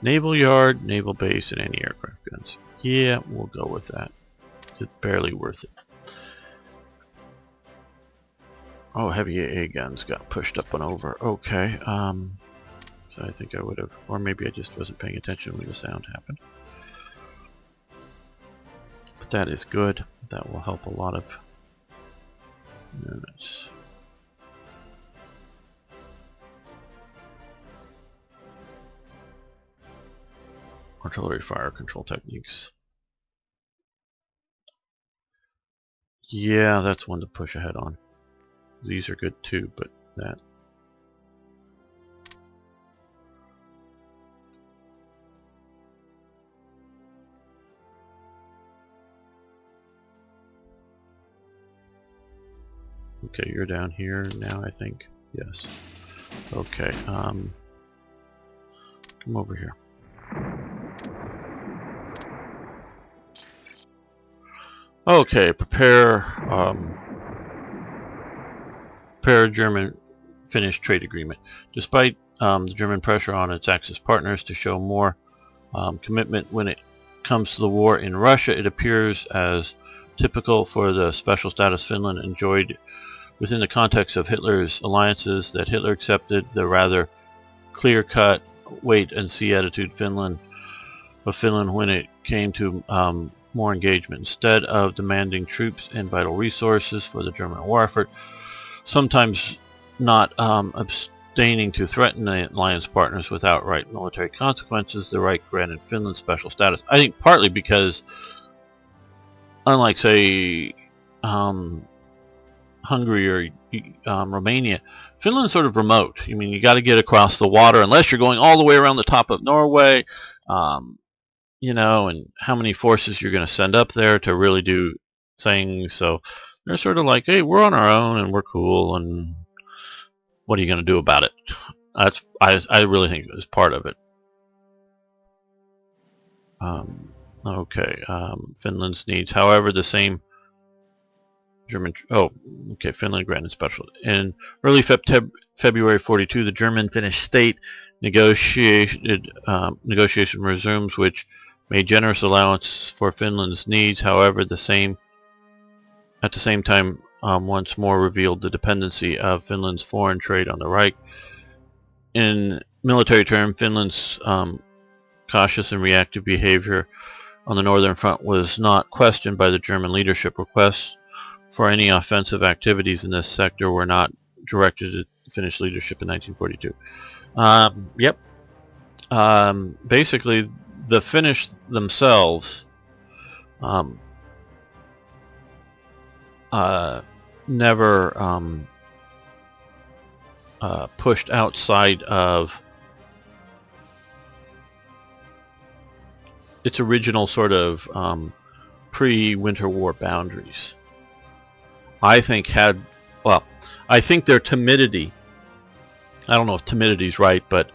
Naval yard, naval base, and anti-aircraft guns. Yeah, we'll go with that. It's barely worth it. Oh, heavy AA guns got pushed up and over. Okay, so I think I would have, or maybe I just wasn't paying attention when the sound happened. But that is good. That will help a lot of units. Artillery fire control techniques. Yeah, that's one to push ahead on. These are good too, but that. Okay, you're down here now, I think. Yes. Okay, come over here. Okay, prepare prepare a German-Finnish trade agreement. Despite the German pressure on its Axis partners to show more commitment when it comes to the war in Russia, it appears as typical for the special status Finland enjoyed within the context of Hitler's alliances that Hitler accepted the rather clear-cut wait-and-see attitude of Finland when it came to more engagement. Instead of demanding troops and vital resources for the German war effort, sometimes not abstaining to threaten the alliance partners with outright military consequences, the Reich granted Finland special status. I think partly because, unlike, say, Hungary or Romania, Finland's sort of remote. I mean, you got to get across the water unless you're going all the way around the top of Norway, you know, and how many forces you're going to send up there to really do things. So they're sort of like, hey, we're on our own and we're cool, and what are you going to do about it? That's I really think it's part of it. Okay, Finland's needs, however, the same German. Oh, okay. Finland granted special. In early February 42, the German-Finnish state negotiation resumes, which made generous allowance for Finland's needs. However, at the same time, once more revealed the dependency of Finland's foreign trade on the Reich. In military terms, Finland's cautious and reactive behavior on the northern front was not questioned by the German leadership. Requests for any offensive activities in this sector were not directed at Finnish leadership in 1942. Yep. Basically, the Finnish themselves never pushed outside of its original sort of pre-Winter War boundaries. I think I think their timidity, I don't know if timidity is right, but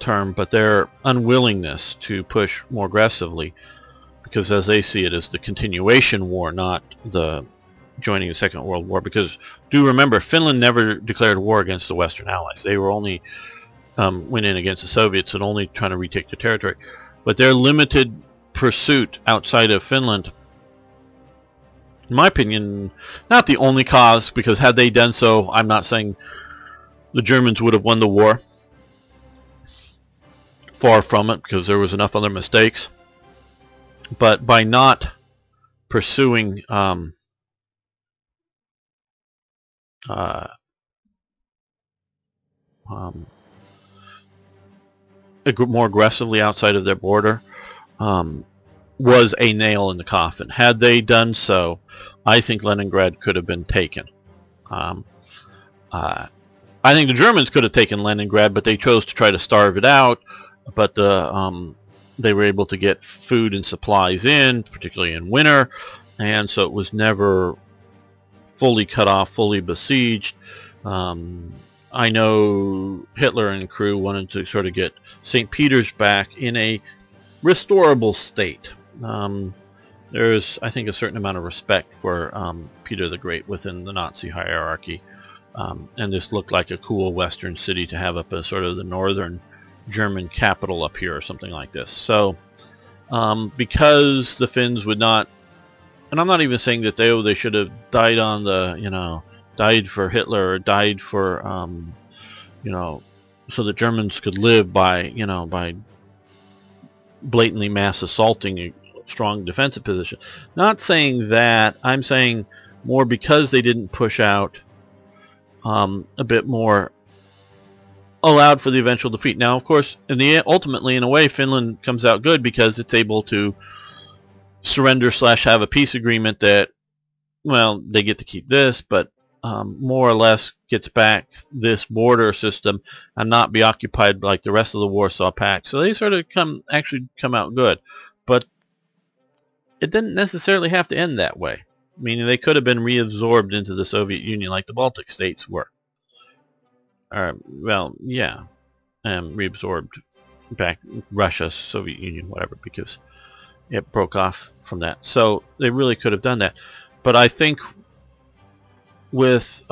but their unwillingness to push more aggressively, because as they see it as the continuation war, not the joining the Second World War. Because do remember, Finland never declared war against the Western Allies. They were only went in against the Soviets and only trying to retake the territory. But their limited pursuit outside of Finland, in my opinion, not the only cause, because had they done so, I'm not saying the Germans would have won the war. Far from it, because there was enough other mistakes. But by not pursuing more aggressively outside of their border, was a nail in the coffin. Had they done so, I think Leningrad could have been taken. I think the Germans could have taken Leningrad, but they chose to try to starve it out. But they were able to get food and supplies in, particularly in winter, and so it was never fully cut off, fully besieged. I know Hitler and crew wanted to sort of get St. Peter's back in a restorable state. There's, I think, a certain amount of respect for Peter the Great within the Nazi hierarchy, and this looked like a cool Western city to have up as sort of the northern German capital up here or something like this. So because the Finns would not, and I'm not even saying that they should have died on the, you know, died for Hitler or died for you know, so the Germans could live by, you know, by blatantly mass assaulting a strong defensive position. Not saying that. I'm saying more because they didn't push out a bit more, allowed for the eventual defeat. Now, of course, ultimately, in a way, Finland comes out good because it's able to surrender / have a peace agreement that, well, they get to keep this, but more or less gets back this border system and not be occupied like the rest of the Warsaw Pact. So they sort of actually come out good. But it didn't necessarily have to end that way. Meaning they could have been reabsorbed into the Soviet Union like the Baltic states were. Well, yeah, reabsorbed back Russia, Soviet Union, whatever, because it broke off from that. So they really could have done that. But I think with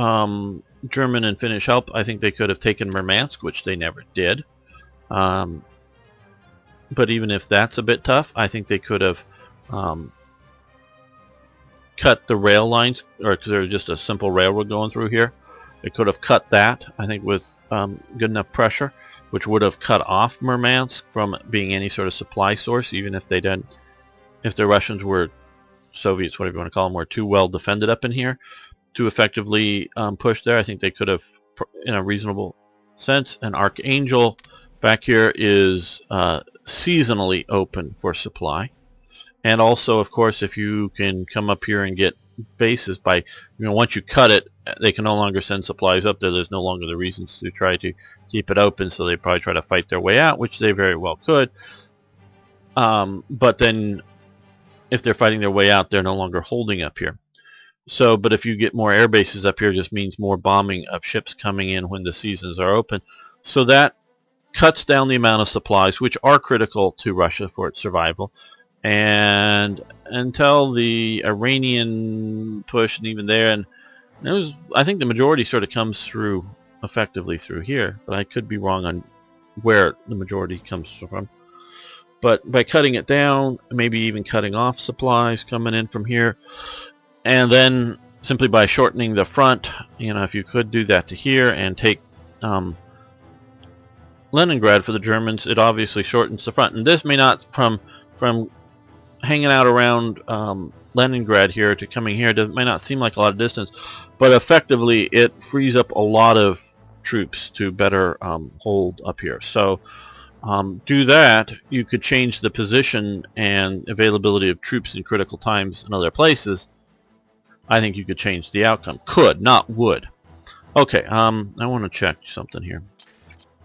German and Finnish help, I think they could have taken Murmansk, which they never did. But even if that's a bit tough, I think they could have cut the rail lines, or because there's just a simple railroad going through here. They could have cut that, I think, with good enough pressure, which would have cut off Murmansk from being any sort of supply source, even if they didn't, if the Russians were, Soviets, whatever you want to call them, were too well defended up in here to effectively push there. I think they could have, in a reasonable sense. And Archangel back here is seasonally open for supply. And also, of course, if you can come up here and get bases by, once you cut it, they can no longer send supplies up there. There's no longer the reasons to try to keep it open, so they probably try to fight their way out, which they very well could. But then if they're fighting their way out, they're no longer holding up here. So, but if you get more air bases up here, it just means more bombing of ships coming in when the seasons are open. So that cuts down the amount of supplies, which are critical to Russia for its survival. And until the Iranian push, and even there, and it was, I think the majority sort of comes through effectively through here, but I could be wrong on where the majority comes from. But by cutting it down, maybe even cutting off supplies coming in from here, and then simply by shortening the front, if you could do that to here and take Leningrad for the Germans, it obviously shortens the front. And this may not, from hanging out around Leningrad here to coming here, it may not seem like a lot of distance, but effectively it frees up a lot of troops to better hold up here. So do that, you could change the position and availability of troops in critical times in other places. I think you could change the outcome. Could, not would. Okay, I want to check something here.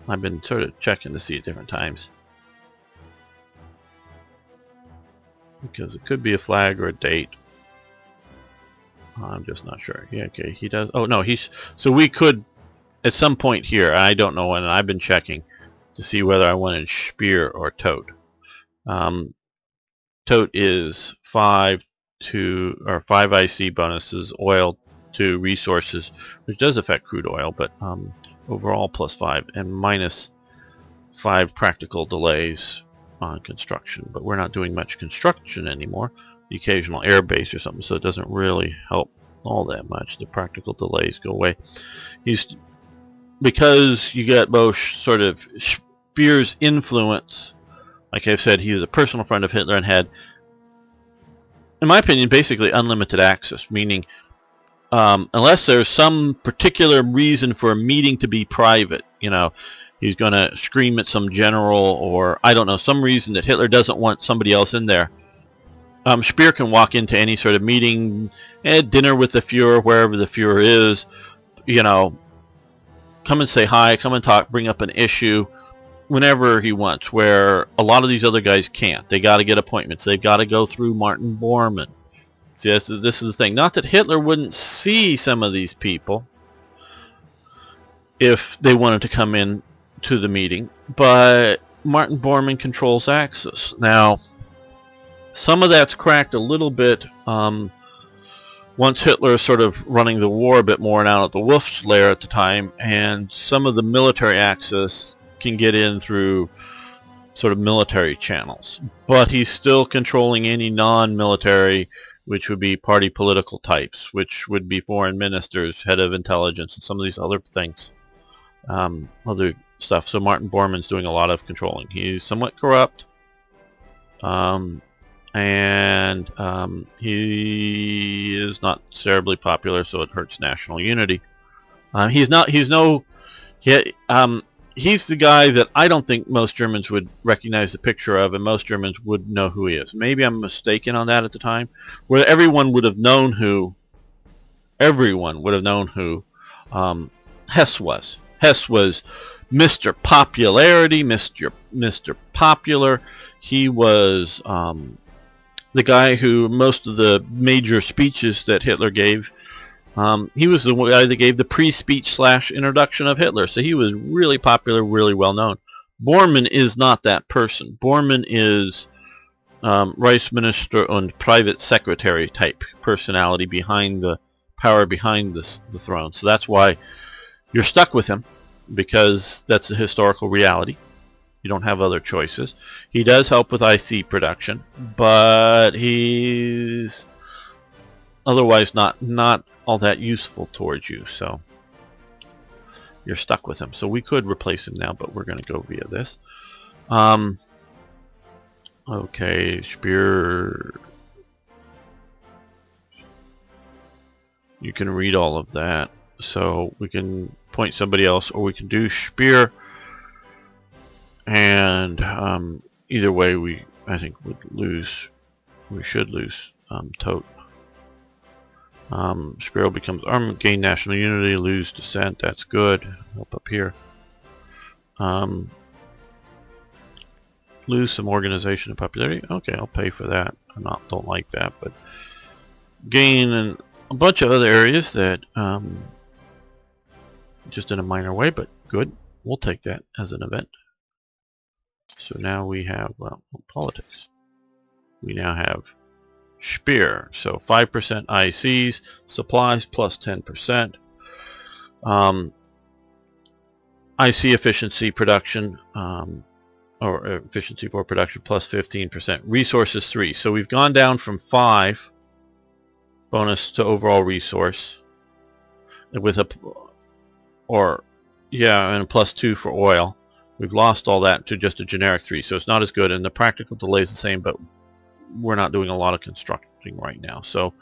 I've been sort of checking to see at different times, because it could be a flag or a date. I'm just not sure. Yeah, okay, he does. Oh no, so we could at some point here, I don't know when, and I've been checking to see whether I wanted Speer or Todt. Todt is 5 IC bonuses, oil to resources, which does affect crude oil, but overall +5, and -5 practical delays on construction. But we're not doing much construction anymore. The occasional air base or something, so it doesn't really help all that much. The practical delays go away. Because you get both sort of Speer's influence. Like I said, he is a personal friend of Hitler and had, in my opinion, basically unlimited access, meaning unless there's some particular reason for a meeting to be private, he's going to scream at some general, or I don't know, some reason that Hitler doesn't want somebody else in there, Speer can walk into any sort of meeting, dinner with the Fuhrer, wherever the Fuhrer is, come and say hi, come and talk, bring up an issue, whenever he wants, where a lot of these other guys can't. They got to get appointments. They've got to go through Martin Bormann. See, this is the thing. Not that Hitler wouldn't see some of these people if they wanted to come in to the meeting, but Martin Bormann controls access. Now, some of that's cracked a little bit once Hitler is sort of running the war a bit more now at the Wolf's Lair at the time, and some of the military access can get in through sort of military channels, but he's still controlling any non-military, which would be party political types, which would be foreign ministers, head of intelligence, and some of these other things, other stuff. So Martin Bormann's doing a lot of controlling. He's somewhat corrupt, and he is not terribly popular, so it hurts national unity. He's the guy that I don't think most Germans would recognize the picture of, and most Germans would know who he is. Maybe I'm mistaken on that at the time, where everyone would have known who Hess was. Hess was Mr. Popularity, Mr. Popular. He was the guy who most of the major speeches that Hitler gave, he was the guy that gave the pre-speech / introduction of Hitler, so he was really popular, really well known. Bormann is not that person. Bormann is Reichsminister and private secretary type personality behind the power behind the throne. So that's why you're stuck with him, because that's a historical reality. You don't have other choices. He does help with IC production, but he's otherwise not all that useful towards you, so you're stuck with him. So we could replace him now, but we're going to go via this. Okay, Spear. You can read all of that. So we can point somebody else, or we can do Spear. And either way, I think we should lose Tote. Spear becomes armed, gain national unity, lose descent. That's good. Up here. Lose some organization and popularity. Okay, I'll pay for that. Don't like that, but gain a bunch of other areas that just in a minor way, but good. We'll take that as an event. So now we have, well, politics. We now have Spear. So 5% ICs, supplies plus 10%. IC efficiency production, or efficiency for production plus 15%. Resources 3. So we've gone down from 5 bonus to overall resource with a, and a plus 2 for oil. We've lost all that to just a generic 3, so it's not as good, and the practical delay is the same, but we're not doing a lot of constructing right now. So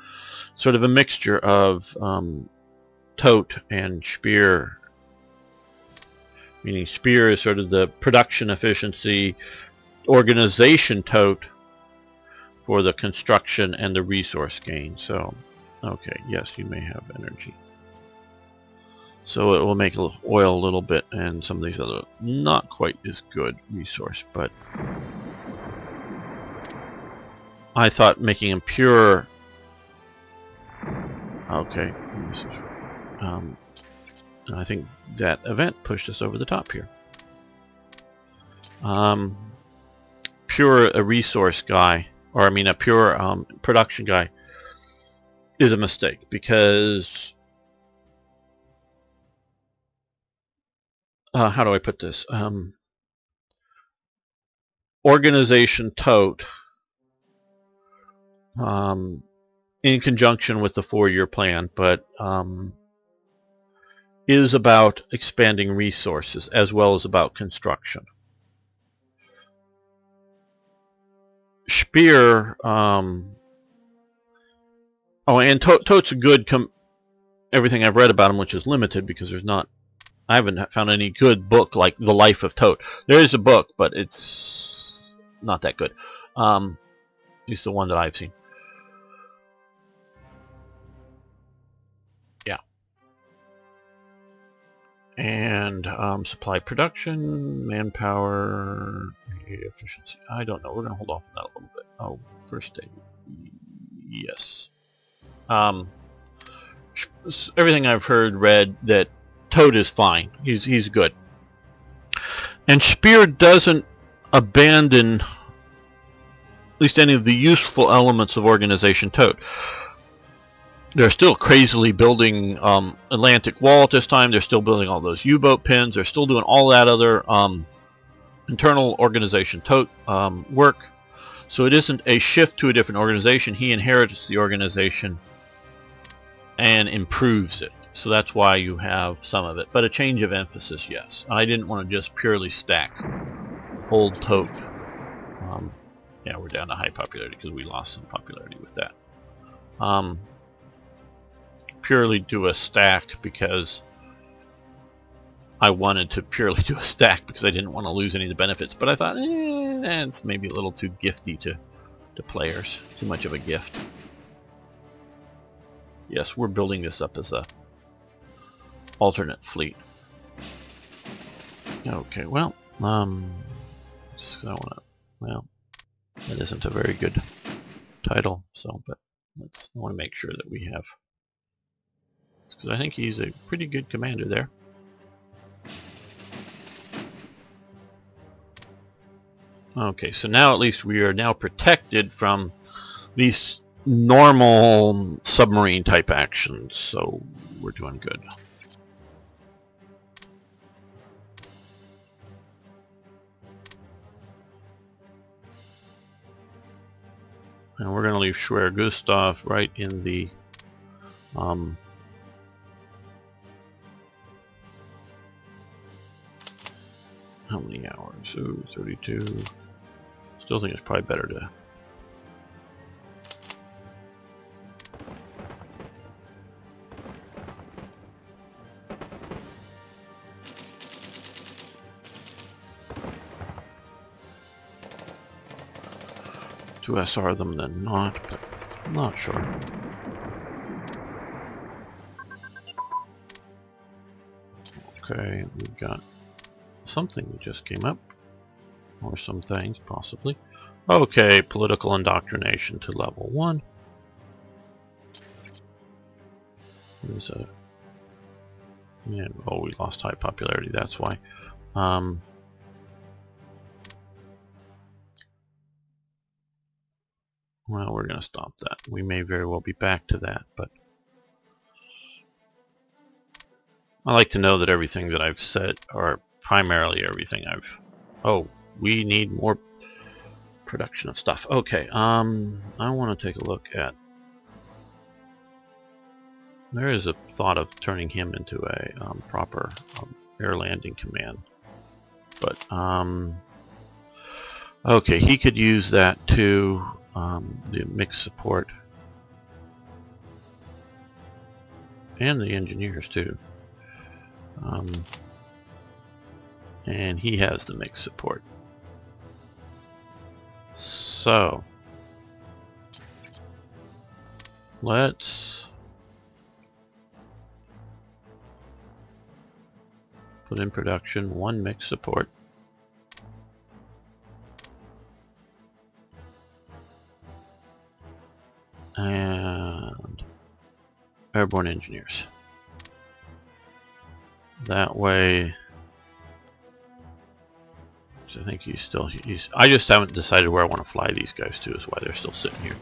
sort of a mixture of Tote and Spear, meaning Spear is sort of the production efficiency, organization Tote for the construction and the resource gain. So, okay, yes, you may have energy. So it will make oil a little bit, and some of these other not quite as good resource, but I thought making them pure. Okay, and I think that event pushed us over the top here. Pure a resource guy, or I mean a pure production guy, is a mistake, because how do I put this? Organization Tote, in conjunction with the 4-year plan, but is about expanding resources as well as about construction. Spear, and Tote's a good everything I've read about him, which is limited because I haven't found any good book like The Life of Tote. There is a book, but it's not that good. At least the one that I've seen. Yeah. And supply production, manpower, efficiency. I don't know. We're going to hold off on that a little bit. Oh, first aid. Yes. Everything I've read that Tote is fine. He's good. And Spear doesn't abandon at least any of the useful elements of Organization Tote. They're still crazily building Atlantic Wall at this time. They're still building all those U-boat pins. They're still doing all that other internal Organization Tote work. So it isn't a shift to a different organization. He inherits the organization and improves it. So that's why you have some of it. But a change of emphasis, yes. I didn't want to just purely stack old Tote. Yeah, we're down to high popularity because we lost some popularity with that. Purely do a stack because I wanted to purely do a stack because I didn't want to lose any of the benefits. But I thought, it's maybe a little too gifty to players. Too much of a gift. Yes, we're building this up as a alternate fleet. Okay, well, just I wanna, well, that isn't a very good title, so, but I want to make sure that we have, because I think he's a pretty good commander there. Okay, so now at least we are now protected from these normal submarine type actions, so we're doing good. And we're going to leave Schwer Gustav right in the how many hours? Ooh, 32. Still think it's probably better to SR them than not, but I'm not sure. Okay, we've got something that just came up. Or some things, possibly. Okay, political indoctrination to level 1. There's a... Yeah, oh, we lost high popularity, that's why. Well, we're going to stop that. We may very well be back to that, but... I like to know that everything that I've said, or primarily everything I've... Oh, we need more production of stuff. Okay, I want to take a look at... There is a thought of turning him into a proper air landing command. But, okay, he could use that to the mixed support. And the engineers, too. And he has the mixed support. So, let's put in production 1 mixed support. And airborne engineers. That way, I think he's I just haven't decided where I want to fly these guys to, is why they're still sitting here.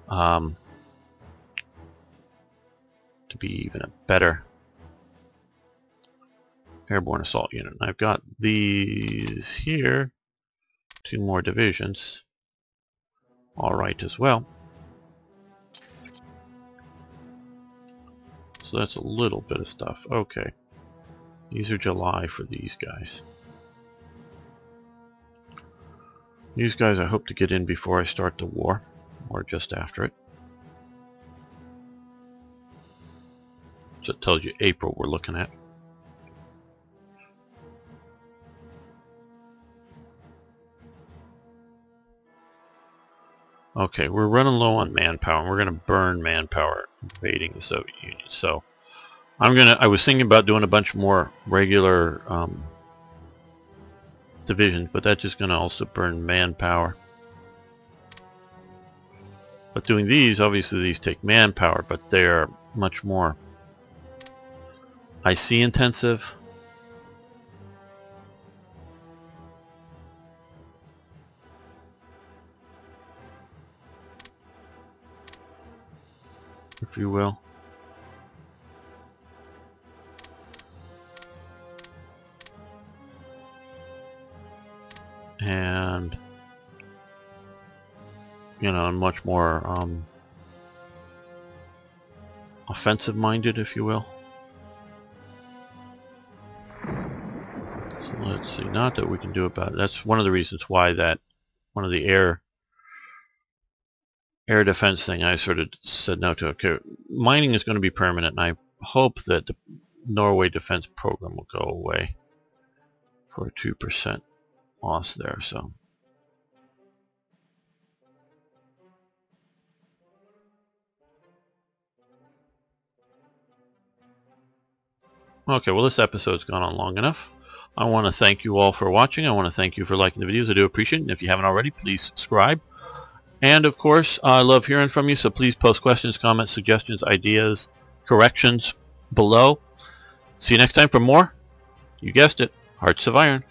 To be even a better airborne assault unit. And I've got these here, 2 more divisions. Alright as well. So that's a little bit of stuff. Okay. These are July for these guys. These guys I hope to get in before I start the war, or just after it. So it tells you April we're looking at. Okay, we're running low on manpower, and we're going to burn manpower invading the Soviet Union. So I was thinking about doing a bunch more regular divisions, but that's just going to also burn manpower. But doing these, obviously these take manpower, but they're much more IC intensive. If you will. And you know, much more offensive minded, if you will. So let's see, not that we can do about it. That's one of the reasons why that one of the air defense thing I sort of said no to. Okay, mining is going to be permanent, and I hope that the Norway defense program will go away for a 2% loss there. So okay, well, this episode's gone on long enough. I want to thank you all for watching. I want to thank you for liking the videos. I do appreciate it. And if you haven't already, please subscribe. And of course, I love hearing from you, so please post questions, comments, suggestions, ideas, corrections below. See you next time for more, you guessed it, Hearts of Iron.